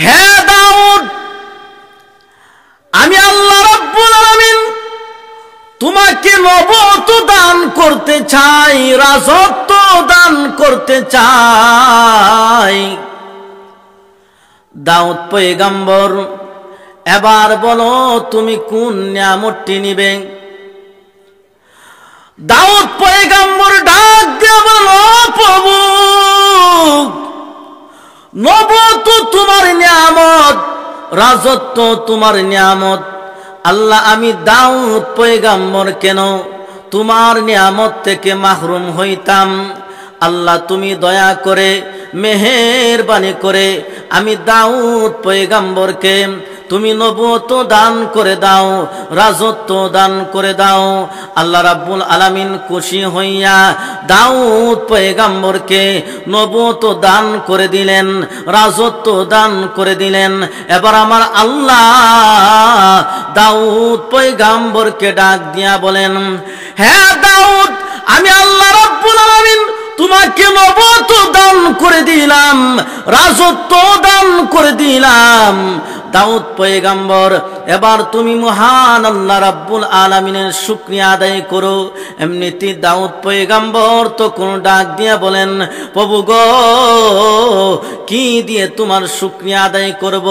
হে দাউদ, আমি আল্লাহ রাব্বুল আলামিন তোমাকে নবুয়ত দান করতে চাই, রাজত্ব দান করতে চাই। দাউদ পয়গম্বর, এবার বলো তুমি কোন নিয়ামতটি নিবে? দাউদ পয়গম্বর ডাক দিয়ে বলো, প্রভু নবুয়ত তোমার নিয়ামত, রাজত্ব তোমার নিয়ামত। আল্লাহ, আমি দাউদ পয়গম্বর কেন তোমার নিয়ামত থেকে মাহরুম হইতাম? আল্লাহ, তুমি দয়া করে মেহেরবানি করে আমি দাউদ পয়গম্বরকে তুমি নবুয়ত দান করে দাও, রাজত্ব দান করে দাও। আল্লাহ রাব্বুল আলামিন খুশি হইয়া দাউদ পয়গম্বরকে নবুয়ত দান করে দিলেন, রাজত্ব দান করে দিলেন। এবার আমার আল্লাহ দাউদ পয়গম্বরকে ডাক দিয়া বলেন, হে দাউদ, আমি আল্লাহ রাব্বুল আলামিন তোমাকে নবুয়ত দান করে দিলাম, রাজত্ব দান করে দিলাম। দাউদ পয়গম্বর, এবার তুমি মহান আল্লাহ রাব্বুল আলামিনের শুকরিয়া আদায় করো। এমনিতে দাউদ পয়গম্বর তখন ডাক দিয়া বলেন, প্রভু গো, কি দিয়ে তোমার শুকরিয়া আদায় করব?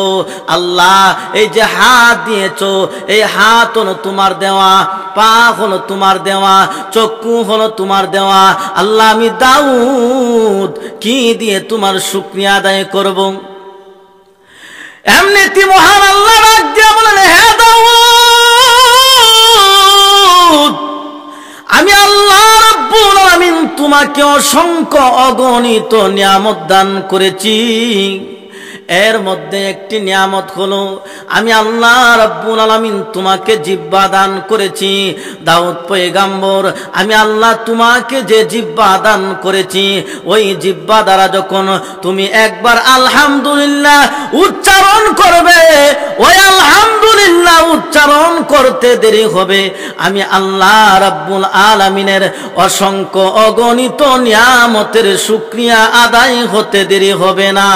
আল্লাহ, এই যে হাত দিয়েছো, এই হাত হলো তোমার দেওয়া, পা হলো তোমার দেওয়া, চক্ষু হলো তোমার দেওয়া। আল্লাহ, আমি দাউদ কি দিয়ে তোমার শুকরিয়া আদায় করব? এমনিতে মহান আল্লাহ ডাক দিয়া বলেন, হে দাউদ, আমি আল্লাহ রাব্বুল আলামিন তোমাকে অসংখ্য অগণিত নিয়ামত দান করেছি। এর মধ্যে একটি নিয়ামত হলো আমি আল্লাহ রাব্বুল আলামিন তোমাকে জিহ্বা দান করেছি। দাউদ পয়গম্বর, আমি আল্লাহ তোমাকে যে জিহ্বা দান করেছি, ওই জিহ্বা দ্বারা যখন তুমি একবার আলহামদুলিল্লাহ উচ্চারণ করবে, ওই আলহামদুলিল্লাহ উচ্চারণ করতে দেরি হবে, আমি আল্লাহ রাব্বুল আলামিনের অসংখ্য অগণিত নিয়ামতের শুকরিয়া আদায় হতে দেরি হবে না।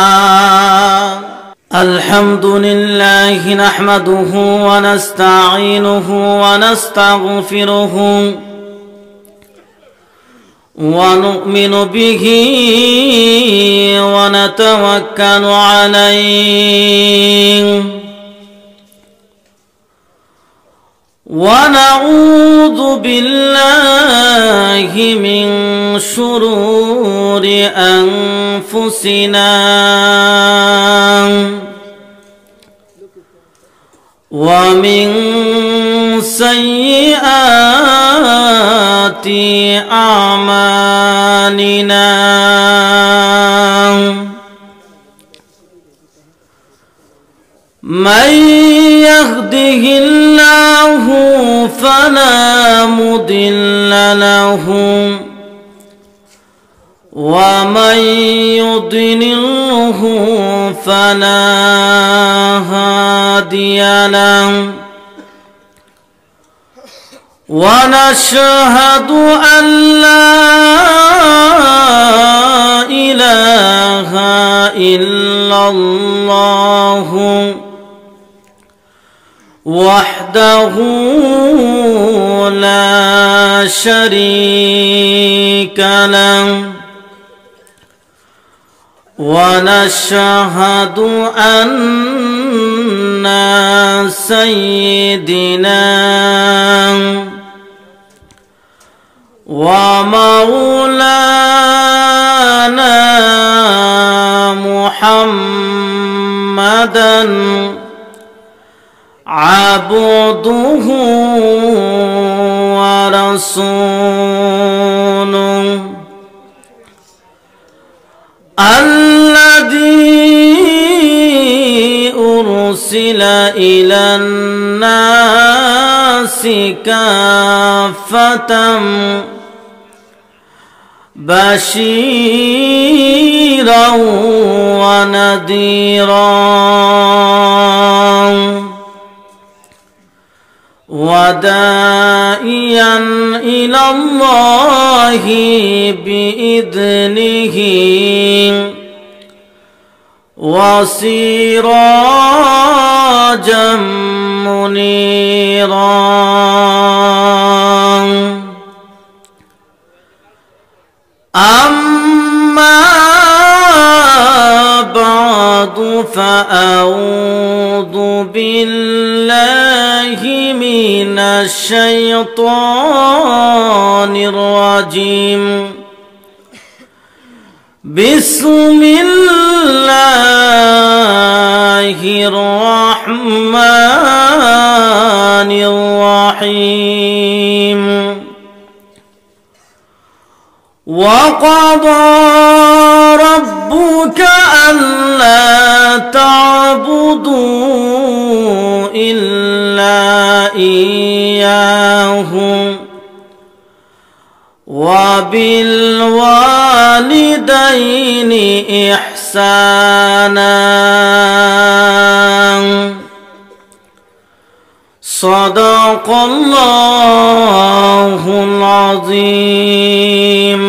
আলহামদুলিল্লাহি নাহমাদুহু ওয়া নাস্তাঈনুহু ওয়া নাস্তাগফিরুহু ওয়া নু'মিনু বিহি ওয়া নাতাওয়াক্কালু আলাইহি ওয়া নাউযু বিল্লাহি মিন শুরুরি আনফুসিনা ওয়া মিন সাইয়্যাতি আমালিনা মান ইয়াহদিহিল্লাহু ফালা মুদিল্লা লাহু ওয়া মান ইউদ্লিলহু ফালা হাদিয়া লাহু ওয়া নাশহাদু আন লা ইলাহা ইল্লাল্লাহু ওয়াহদাহু লা শারীকা লাহু ওয়া নাশহাদু আন্না সাইয়্যিদিনা ওয়া মাওলানা মুহাম্মাদান আবদুহু ওয়া রাসূলুহু আল্লাযী উরসিলা ইলান নাসি কাফাতাম বাশীরাও ওয়া নাযীরা وداعيا إلى الله بإذنه وسراجا منيرا أما بعد فأعوذ بالله من الشيطان الرجيم بسم الله الرحمن الرحيم وقضى ربك ألا تعبدوا إلا إياه وبالوالدين إحسانا صدق الله العظيم.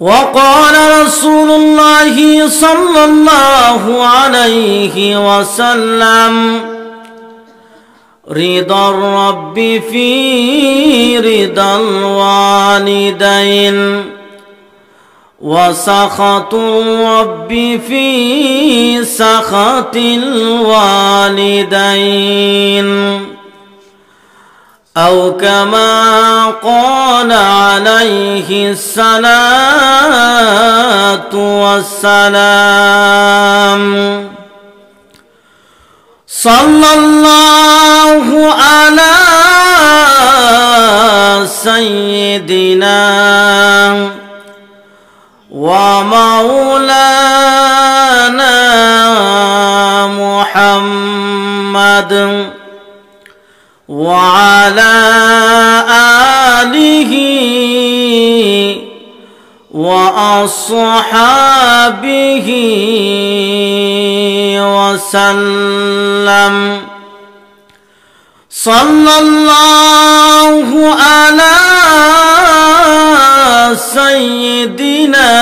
وقال رسول الله صلى الله عليه وسلم رضا الرب في رضا الوالدين وسخط الرب في سخط الوالدين أو كما قال عليه الصلاة والسلام. صلى الله على سيدنا ومولانا محمد وعلى آله وأصحابه وسلم. صلى الله على سيدنا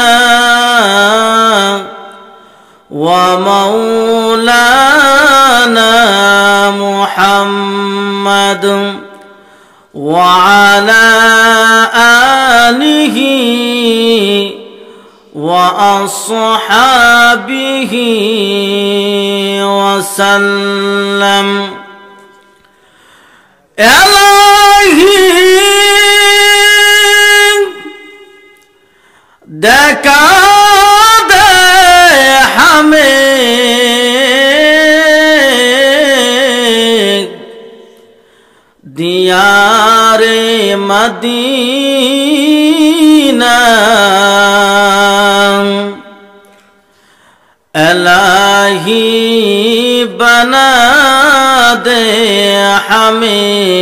ومولانا محمد وعلى آله وأصحابه وسلم. إلهي দেখা দে हमें दियारे मदीना इलाही बना दे हमें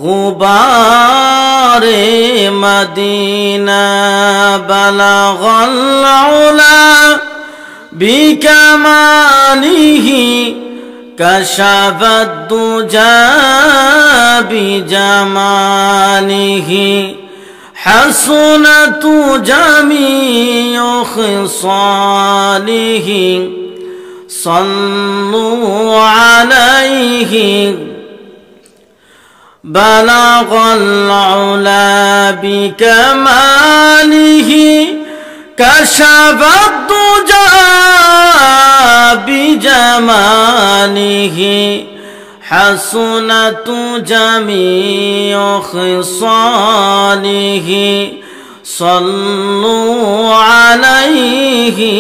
गुबारे मदीना बलगल उला बिकमालिही कशफत दुजा बिजमालिही हसनत जमीउ खिसालिही सल्लु अलैहि बलगल उला बिकमालिही कशफत दुजा बिजमालिही हसनत जमीउ खिसालिही सल्लु अलैहि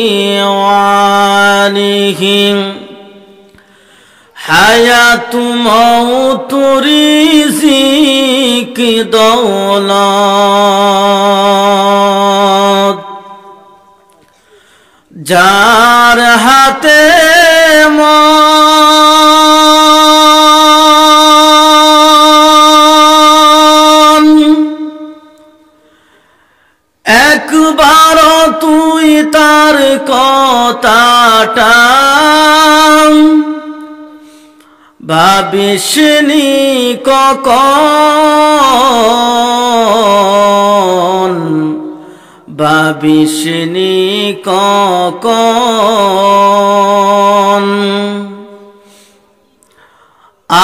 वालिही हयात मौत रिज़्क़ दौलत जार हाथे मान एकबार तुई तार कथाटा भाबिसनी कखन ভাবিসনি কখন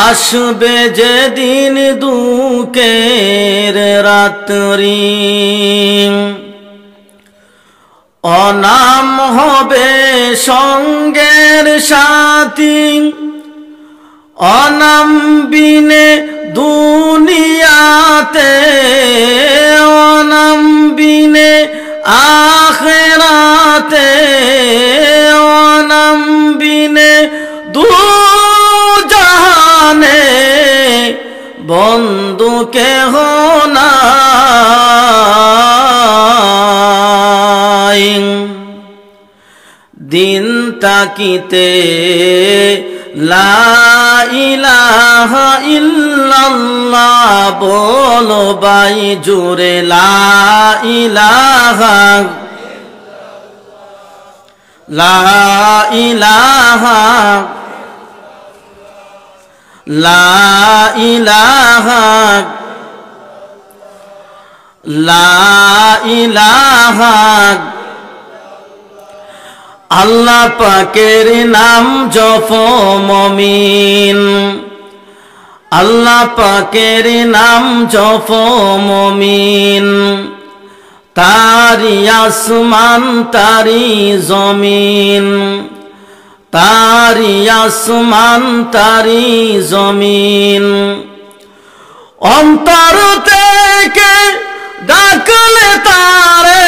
আসবে যেদিন দুঃখের রাত্রি, অনাম হবে সঙ্গের সাথী, অনাম বিনে দুনিয়াতে, অনাম বিনে আখিরাতে, অনাম বিনে দুজাহানে বন্ধু কেহ নাই। দিন তাকিতে লা ইলাহা ইল্লাল্লাহ বলো বাই জোরে, লা ইলাহা, লা ইলাহা, লা ইলাহা, লা ইলাহা। আল্লাহ পাকের নাম জপো মুমিন, আল্লাহ পাকের নাম জপো মুমিন, তারি আসমান তারি জমিন, তারি আসমান তারি জমিন। অন্তর থেকে ডাকলে তারে,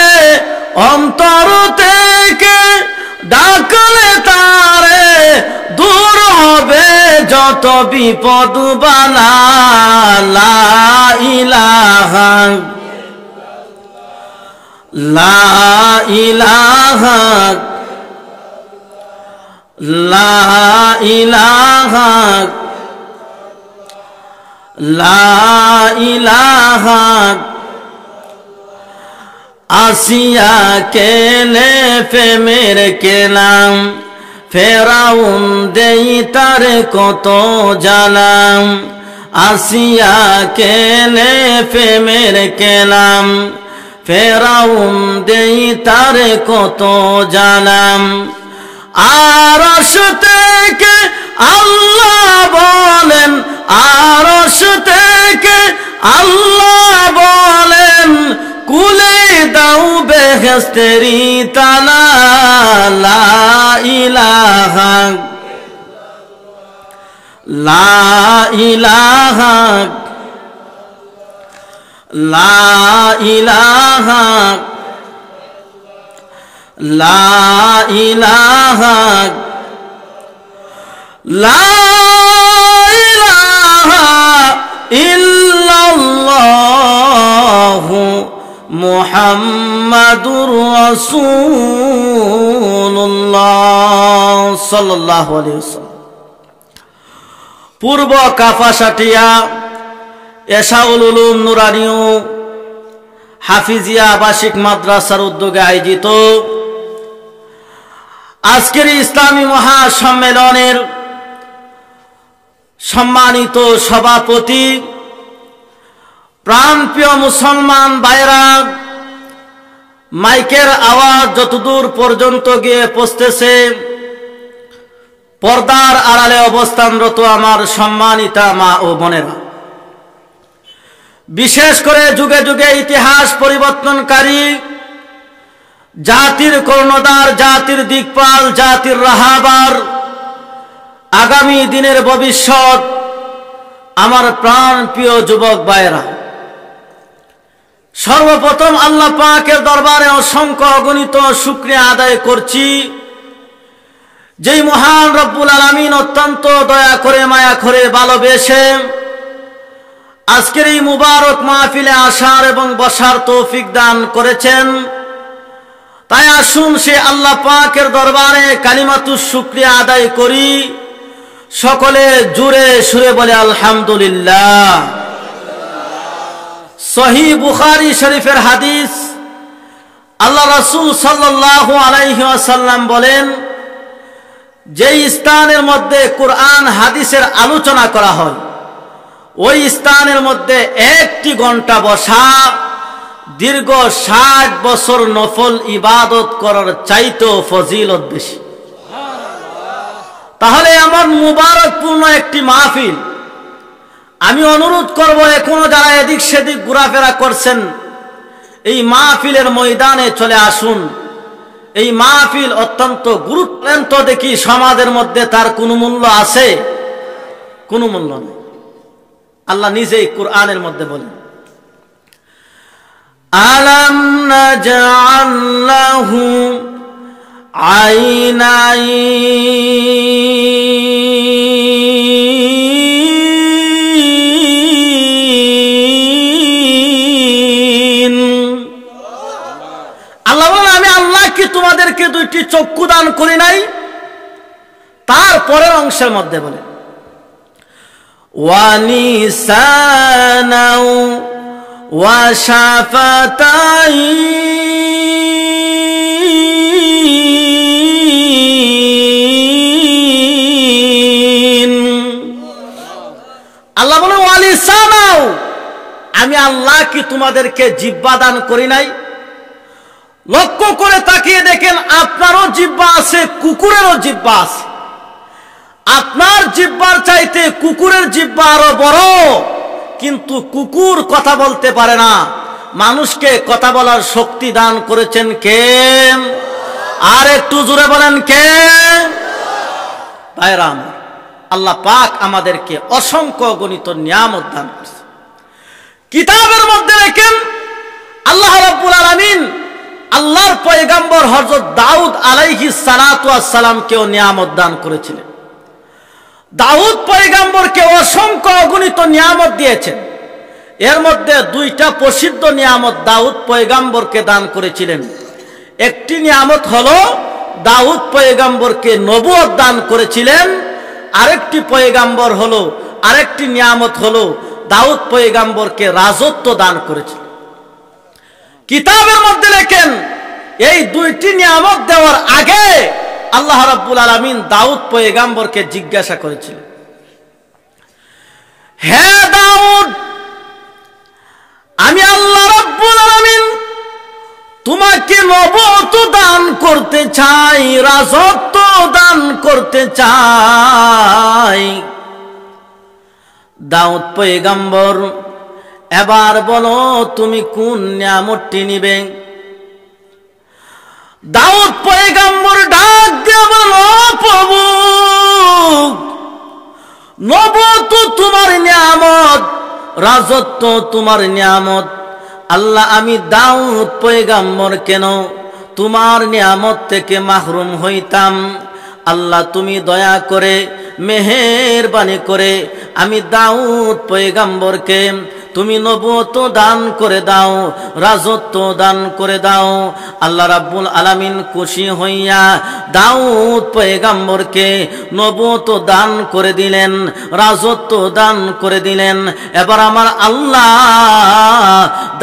অন্তর থেকে ডাকলে তারে, দূর হবে যত বিপদ বালা। লা ইলাহা, লা ইলাহা, লা ইলাহা, লা ইলাহা। আসিয়া কেলে প্রেমের কেলাম, ফেরাউন দেই তার কত জালাম। আসিয়া কেলে প্রেমের কেলাম, ফেরাউন দেই তার কত জালাম। আরশ থেকে আল্লাহ বলেন, আরশ থেকে আল্লাহ বলেন, কুলে দাও বেহেশতেরি তালা। লা ইলাহা, লা ইলাহা, লা ইলাহা, লা ইলাহা, লা ইলাহা ইল্লাল্লাহু মুহাম্মাদুর রাসূলুল্লাহ সাল্লাল্লাহু আলাইহি ওয়াসাল্লাম। পূর্ব কাপাসাটিয়া এশাউল উলুম নুরানিউ হাফিজিয়া আবাসিক মাদ্রাসার উদ্যোগে আয়োজিত আজকের ইসলামী মহাসম্মেলনের সম্মানিত সভাপতি, প্রাণপ্রিয় মুসলমান ভাইরা, মাইকের আওয়াজ যতদূর পর্যন্ত গিয়ে পৌঁছতেছে, পর্দার আড়ালে অবস্থানরত আমার সম্মানিতা মা ও বোনেরা, বিশেষ করে যুগে যুগে ইতিহাস পরিবর্তনকারী, জাতির কর্ণধার, জাতির দিকপাল, জাতির রাহাবার, আগামী দিনের ভবিষ্যৎ আমার প্রাণপ্রিয় যুবক ভাইরা, সর্বপ্রথম আল্লাহ পাকের দরবারে অসংখ্য অগণিত শুকরিয়া আদায় করছি, যেই মহান রব্বুল আলামিন অত্যন্ত দয়া করে মায়া করে ভালোবেসে আজকের এই মুবারক মাহফিলে আসার এবং বসার তৌফিক দান করেছেন। তাই আসুন সে আল্লাহ পাকের দরবারে কালিমাতুশ শুকরিয়া আদায় করি, সকলে জুড়ে সুরে বলে আলহামদুলিল্লাহ। সহিহ বুখারী শরীফের হাদিস, আল্লাহ রাসূল সাল্লাল্লাহু আলাইহি ওয়াসাল্লাম বলেন, যেই স্থানের মধ্যে কুরআন হাদিসের আলোচনা করা হয় ওই স্থানের মধ্যে 1 ঘন্টা বসা দীর্ঘ 60 বছর নফল ইবাদত করার চাইতেও ফজিলত বেশি। তাহলে এমন মুবারকপূর্ণ একটি মাহফিল, আমি অনুরোধ করব এখনো যারা এদিক সেদিক ঘোরাফেরা করছেন, এই মাহফিলের ময়দানে চলে আসুন। এই মাহফিল অত্যন্ত গুরুত্বপূর্ণ। দেখি সমাজের মধ্যে তার কোনো মূল্য আছে? কোনো মূল্য নেই। আল্লাহ নিজেই কুরআনের মধ্যে বলেন, আলাম নাজআল লাহু আইনাইন। আল্লাহ বলেন, আমি আল্লাহ কি তোমাদেরকে দুইটি চক্ষু দান করি নাই? তারপরের অংশের মধ্যে বলে ওয়ালিসানাও ওয়া শাফাতাইন। আল্লাহ বলে ওয়ালিসানাও, আমি আল্লাহ কি তোমাদেরকে জিহ্বা দান করি নাই? লক্ষ্য করে তাকিয়ে দেখেন, আপনারও জিহ্বা আছে, কুকুরেরও জিহ্বা আছে। আপনার জিহ্বার চাইতে কুকুরের জিহ্বা আরো বড়, কিন্তু কুকুর কথা বলতে পারে না। মানুষকে কথা বলার শক্তি দান করেছেন কে? আর একটু জোরে বলেন কে? ভাইরা আমার, আল্লাহ পাক আমাদেরকে অসংখ্য গণিত নিয়ামত দান করেছে। কিতাবের মধ্যে দেখেন আল্লাহ রাব্বুল আলামিন আল্লাহর পয়গম্বর হযরত দাউদ আলাইহিস সালাতু ওয়াস সালামকেও নিয়ামত দান করেছিলেন। দাউদ পয়গম্বরকে অসংখ্য অগণিত নিয়ামত দিয়েছেন। এর মধ্যে দুইটা প্রসিদ্ধ নিয়ামত দাউদ পয়গম্বরকে দান করেছিলেন। একটি নিয়ামত হলো দাউদ পয়গম্বরকে নবুয়ত দান করেছিলেন। আরেকটি নিয়ামত হলো দাউদ পয়গম্বরকে রাজত্ব দান করেছিলেন। কিতাবের মধ্যে লেখেন, এই দুইটি নিয়ামত দেওয়ার আগে আল্লাহ রাব্বুল আলামিন দাউদ পয়গম্বরকে জিজ্ঞাসা করেছিলেন, হে দাউদ, আমি আল্লাহ রাব্বুল আলামিন তোমাকে নবুয়ত দান করতে চাই, রাজত্ব দান করতে চাই। দাউদ পয়গম্বর, এবার বলো তুমি কোন নিয়ামতটি নিবে? দাউদ পয়গম্বর ডাক দিয়ে বলো, প্রভু, নবুয়ত তোমার নিয়ামত, রাজত্ব তোমার নিয়ামত। আল্লাহ, আমি দাউদ পয়গম্বর কেন তোমার নিয়ামত থেকে মাহরুম হইতাম? আল্লাহ, তুমি দয়া করে মেহেরবানি করে আমি দাউদ পয়গম্বরকে তুমি নবুয়ত দান করে দাও, রাজত্ব দান করে দাও। আল্লাহ রাব্বুল আলামিন খুশি হইয়া দাউদ পয়গম্বরকে নবুয়ত দান করে দিলেন, রাজত্ব দান করে দিলেন। এবার আমার আল্লাহ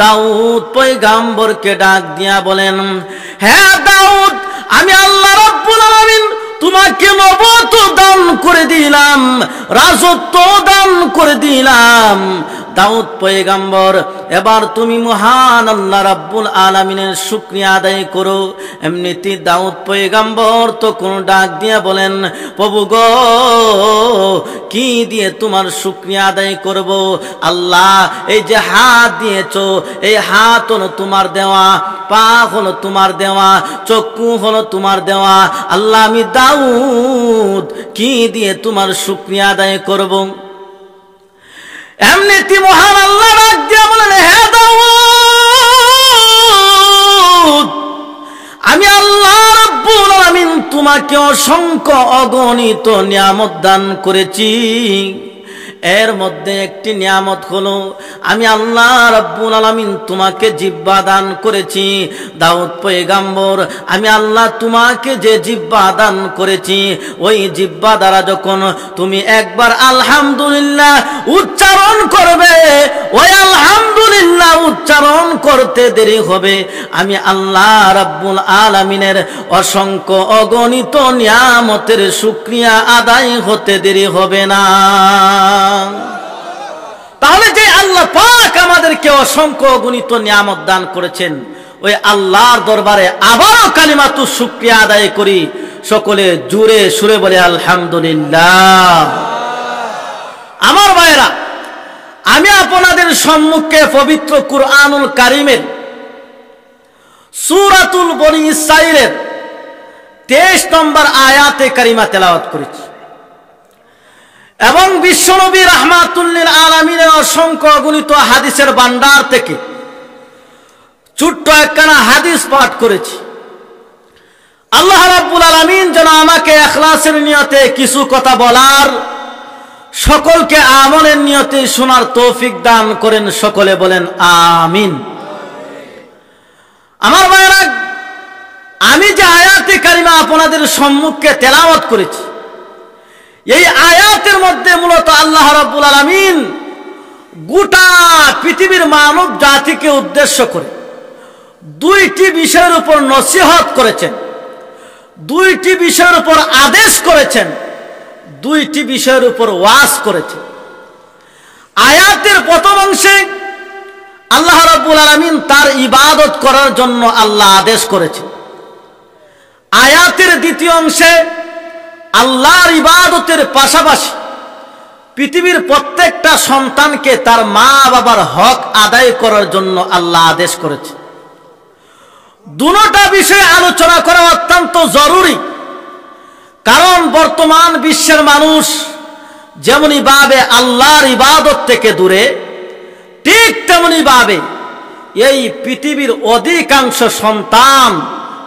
দাউদ পয়গম্বরকে ডাক দিয়া বলেন, হে দাউদ, আমি আল্লাহ রাব্বুল আলামিন তোমাকে নবুয়ত দান করে দিলাম, রাজত্ব দান করে দিলাম। দাউদ পয়গম্বর, এবার তুমি মহান আল্লাহ রাব্বুল আলামিনের শুকরিয়া আদায় করো। এমনিতে দাউদ পয়গম্বর তো কোন ডাক দিয়া বলেন, প্রভু গো, কি দিয়ে তোমার শুকরিয়া আদায় করব? আল্লাহ, এই যে হাত দিয়েছো, এই হাত হলো তোমার দেওয়া, পা হলো তোমার দেওয়া, চক্ষু হলো তোমার দেওয়া। আল্লাহ, আমি দাউদ কি দিয়ে তোমার শুকরিয়া আদায় করব? এমনিতে মহান আল্লাহ ডাক দিয়া বলেন, হে দাউদ, আমি আল্লাহ রাব্বুল আলামিন তোমাকে অসংখ্য অগণিত নিয়ামত দান করেছি। এর মধ্যে একটি নিয়ামত হলো আমি আল্লাহ রাব্বুল আলামিন তোমাকে জিহ্বা দান করেছি। দাউদ পয়গম্বর, আমি আল্লাহ তোমাকে যে জিহ্বা দান করেছি, ওই জিহ্বা দ্বারা যখন তুমি একবার আলহামদুলিল্লাহ উচ্চারণ করবে, ওই আলহামদুলিল্লাহ উচ্চারণ করতে দেরি হবে, আমি আল্লাহ রাব্বুল আলামিনের অসংখ্য অগণিত নিয়ামতের শুকরিয়া আদায় হতে দেরি হবে না। তাহলে যে আল্লাহ পাক আমাদেরকে অসংখ্য অগণিত নিয়ামত দান করেছেন, ওই আল্লাহর দরবারে আবারও কালিমাতু শুকরিয়া আদায় করি। সকলে জোরে সুরে বলে আলহামদুলিল্লাহ। আমার ভাইরা, আমি আপনাদের সম্মুখে পবিত্র কুরআনুল কারীমের সূরাতুল বনী ইসরাঈলের 23 নম্বর আয়াতে কারিমা তেলাওয়াত করেছি এবং বিশ্বনবী রাহমাতুল লিল আলামিনের অসংখ্য অগণিত হাদিসের ভান্ডার থেকে ছোট্ট একখানা হাদিস পাঠ করেছি। আল্লাহ রাব্বুল আলামিন যেন আমাকে ইখলাসের নিয়তে কিছু কথা বলার, সকলকে আমলের নিয়তে শোনার তৌফিক দান করেন। সকলে বলেন আমিন। আমার ভাইরা, আমি যে আয়াতে কারিমা আপনাদের সম্মুখে তেলাওয়াত করেছি, এই আয়াতের মধ্যে মূলত আল্লাহ রাব্বুল আলামিন গোটা পৃথিবীর মানব জাতিকে উদ্দেশ্য করে দুইটি বিষয়ের উপর নসিহত করেছেন, দুইটি বিষয়ের উপর আদেশ করেছেন, দুইটি বিষয়ের উপর ওয়াজ করেছেন। আয়াতের প্রথম অংশে আল্লাহ রাব্বুল আলামিন তার ইবাদত করার জন্য আল্লাহ আদেশ করেছেন। আয়াতের দ্বিতীয় অংশে আল্লাহর ইবাদতের পাশাপাশি পৃথিবীর প্রত্যেকটা সন্তানকে তার মা বাবার হক আদায় করার জন্য আল্লাহ আদেশ করেছে। দুটোটা বিষয়ে আলোচনা করা অত্যন্ত জরুরি, কারণ বর্তমান বিশ্বের মানুষ যেমনি ভাবে আল্লাহর ইবাদত থেকে দূরে, ঠিক তেমনি ভাবে এই পৃথিবীর অধিকাংশ সন্তান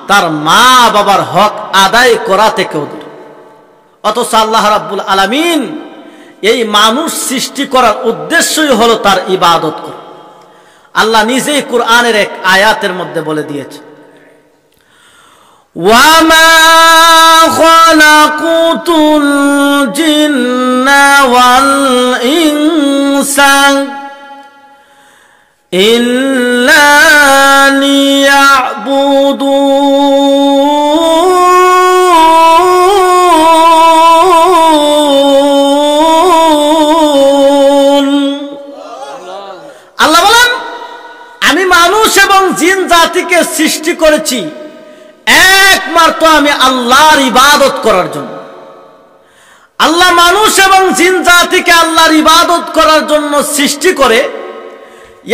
তার মা বাবার হক আদায় করা থেকেও দূরে। অথচ আল্লাহ রাব্বুল আলামিন এই মানুষ সৃষ্টি করার উদ্দেশ্যই হলো তার ইবাদত করা। আল্লাহ নিজেই কুরআনের এক আয়াতের মধ্যে বলে দিয়েছে, ওয়ামা খালাকুতুল জিন্না ওয়াল ইনসা ইল্লা লিয়াবুদুন। আল্লাহ বলেন, আমি মানুষ এবং জিন জাতিকে সৃষ্টি করেছি একমাত্র আমি আল্লাহর ইবাদত করার জন্য। আল্লাহ মানুষ এবং জিন জাতিকে আল্লাহর ইবাদত করার জন্য সৃষ্টি করে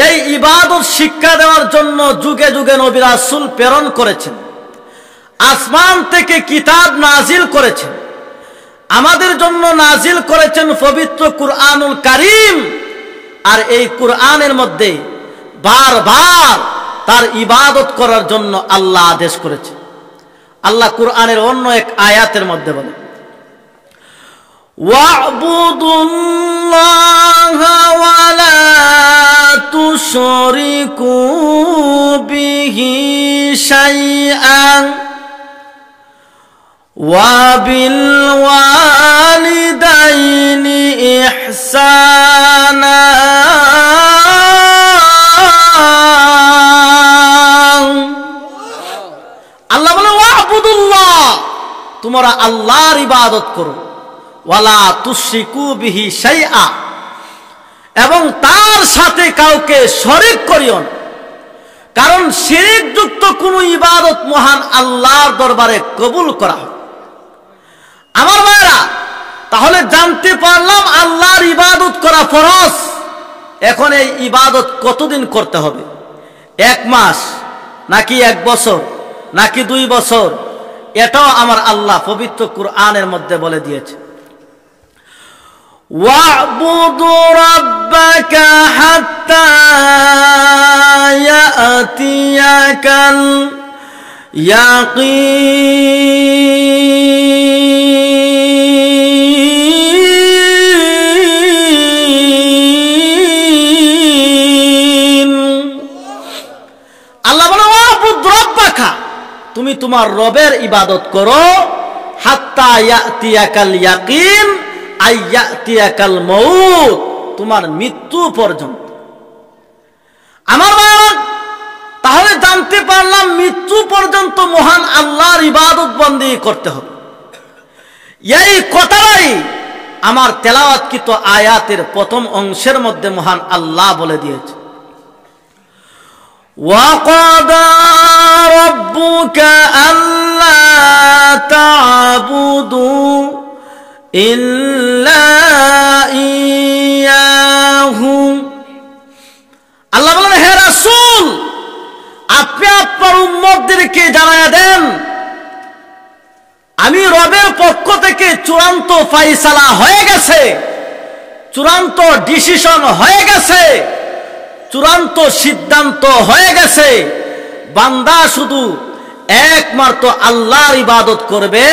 এই ইবাদত শিক্ষা দেওয়ার জন্য যুগে যুগে নবী রাসূল প্রেরণ করেছেন, আসমান থেকে কিতাব নাজিল করেছেন, আমাদের জন্য নাজিল করেছেন পবিত্র কুরআনুল কারীম। আর এই কুরআনের মধ্যে বারবার তার ইবাদত করার জন্য আল্লাহ আদেশ করেছে। আল্লাহ কুরআনের অন্য এক আয়াতের মধ্যে বলে, ওয়া'বুদুল্লাহা ওয়া লা তুশরিকু বিহি শাইআন ওয়া বিল ওয়ালিদাইনি ইহসানা। আল্লাহ বলে, ওয়া'বুদুল্লাহ, তোমরা আল্লাহর ইবাদত করো, ওয়ালা তুশরিকু বিহি শাইআ, এবং তার সাথে কাউকে শরীক করিও না। কারণ শিরক যুক্ত কোন ইবাদত মহান আল্লাহর দরবারে কবুল করা হয়। আমার ভাইরা, তাহলে জানতে পারলাম আল্লাহর ইবাদত করা ফরজ। এখন এই ইবাদত কতদিন করতে হবে? 1 মাস নাকি 1 বছর নাকি 2 বছর? এটাও আমার আল্লাহ পবিত্র কুরআনের মধ্যে বলে দিয়েছে, ওয়া'বুদু রাব্বাকা হাত্তা ইয়াতিয়াকাল ইয়াকিন। আল্লাহ বলে, ওয়া'বুদ রাব্বাকা, তুমি তোমার রবের ইবাদত করো, হাত্তা ইয়াতিয়াকাল ইয়াকিন, আইয়াতিয়াকাল মউত, তোমার মৃত্যু পর্যন্ত। আমার ভাইরা, তাহলে জানতে পারলাম মৃত্যু পর্যন্ত মহান আল্লাহর ইবাদত বন্দেগী করতে হবে। এই কথাটাই আমার তেলাওয়াতকৃত আয়াতের প্রথম অংশের মধ্যে মহান আল্লাহ বলে দিয়েছে, وَقَضَى رَبُّكَ أَلَّا تَعْبُدُوا إِلَّا إِيَّاهُ। আল্লাহ বলেন, হে রাসূল, আপনি আপনার উম্মতদেরকে জানায়া দেন, আমি রবের পক্ষ থেকে চূড়ান্ত ফায়সালা হয়ে গেছে, চূড়ান্ত ডিসিশন হয়ে গেছে, চূড়ান্ত সিদ্ধান্ত হয়ে গেছে। বান্দা শুধু একমাত্র আল্লাহর ইবাদত করবে,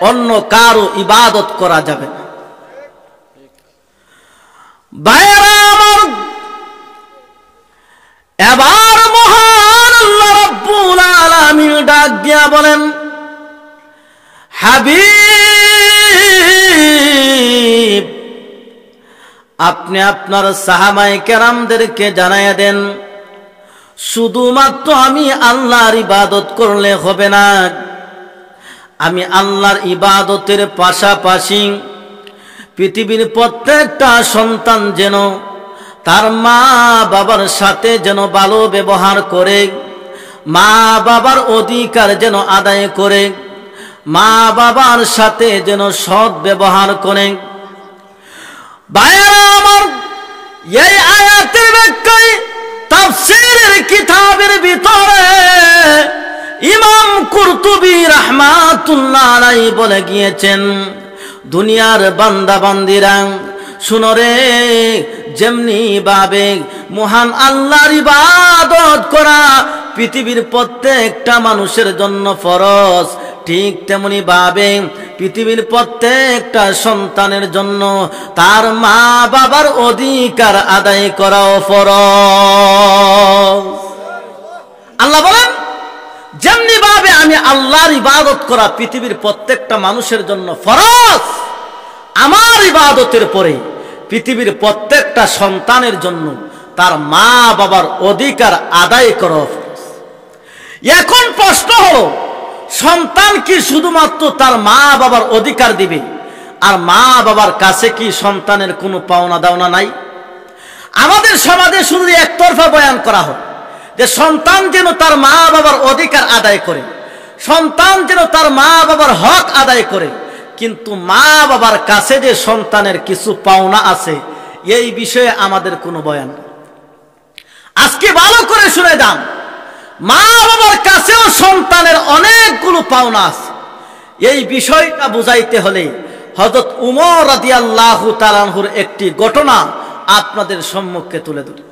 অন্য কারো ইবাদত করা যাবে না। ভাইরা আমার, এবার মহান আল্লাহ রাব্বুল আলামিন ডাক দিয়া বলেন, হাবিব, আপনি আপনার সাহাবায়ে কেরামদেরকে জানায়া দেন, শুধুমাত্র আমি আল্লাহর ইবাদত করলে হবে না, আমি আল্লাহর ইবাদতের পাশাপাশি পৃথিবীর প্রত্যেকটা সন্তান যেন তার মা বাবার সাথে যেন ভালো ব্যবহার করে, মা বাবার অধিকার যেন আদায় করে, মা বাবার সাথে যেন সৎ ব্যবহার করে। ভাইরা আমার, এই আয়াতের ব্যাখ্যায় তাফসীরের কিতাবের ভিতরে ইমাম কুরতুবী রাহমাতুল্লাহ আলাইহি বলে গিয়েছেন, দুনিয়ার বান্দা বান্দিরা শুনো রে, যেমনি ভাবে মহান আল্লাহর ইবাদত করা পৃথিবীর প্রত্যেকটা মানুষের জন্য ফরজ, ঠিক তেমনি ভাবে পৃথিবীর প্রত্যেকটা সন্তানের জন্য তার মা বাবার অধিকার আদায় করাও ফরজ। আল্লাহ বলেন, যেমনি ভাবে আমি আল্লাহর ইবাদত করা পৃথিবীর প্রত্যেকটা মানুষের জন্য ফরজ, আমার ইবাদতের পরে পৃথিবীর প্রত্যেকটা সন্তানের জন্য তার মা বাবার অধিকার আদায় করা ফরজ। এখন প্রশ্ন হলো, সন্তান কি শুধুমাত্র তার মা বাবার অধিকার দিবে, আর মা বাবার কাছে কি সন্তানের কোনো পাওনা দাওনা নাই? আমাদের সমাজে শুধু একতরফা বয়ান করা হয় যে সন্তান যেন তার মা বাবার অধিকার আদায় করে, সন্তান যেন তার মা বাবার হক আদায় করে, কিন্তু মা বাবার কাছে যে সন্তানের কিছু পাওনা আছে এই বিষয়ে আমাদের কোনো বয়ান নেই। আজকে ভালো করে শুনে যান, মা বাবার কাছেও সন্তানের অনেকগুলো পাওনা আছে। এই বিষয়টা বুঝাইতে হলে হযরত উমর রাদিয়াল্লাহু তাআলা আনহুর একটি ঘটনা আপনাদের সম্মুখে তুলে ধরি।